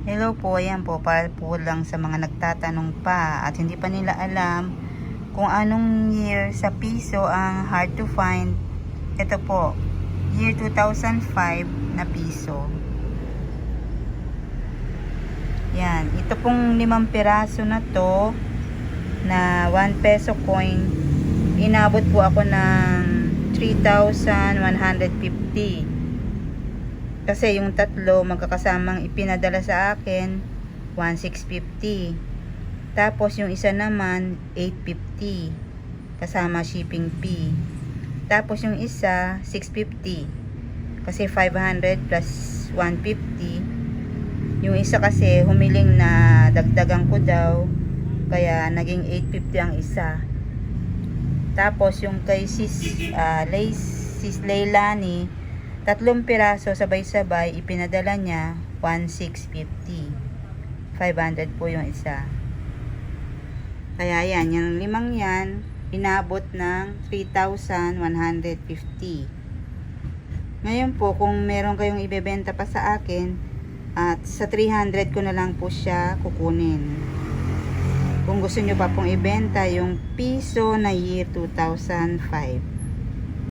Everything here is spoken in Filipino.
Hello po, ayan po, para po lang sa mga nagtatanong pa at hindi pa nila alam kung anong year sa piso ang hard to find. Ito po, year 2005 na piso. Yan, ito pong 5 piraso na to na 1 peso coin. Inabot po ako ng 3,150. Kasi yung tatlo magkakasamang ipinadala sa akin 1,650. Tapos yung isa naman 850 kasama shipping fee. Tapos yung isa 650 kasi 500 plus 150. Yung isa kasi humiling na dagdagan ko daw kaya naging 850 ang isa. Tapos yung kay sis Leilani, 3 piraso sabay-sabay ipinadala niya 1,650. 500 po yung isa. Kaya yan, yung 5 yan inabot ng 3,150. Ngayon po kung meron kayong ibebenta pa sa akin at sa 300 ko na lang po siya kukunin. Kung gusto nyo pa pong ibenta yung piso na year 2005.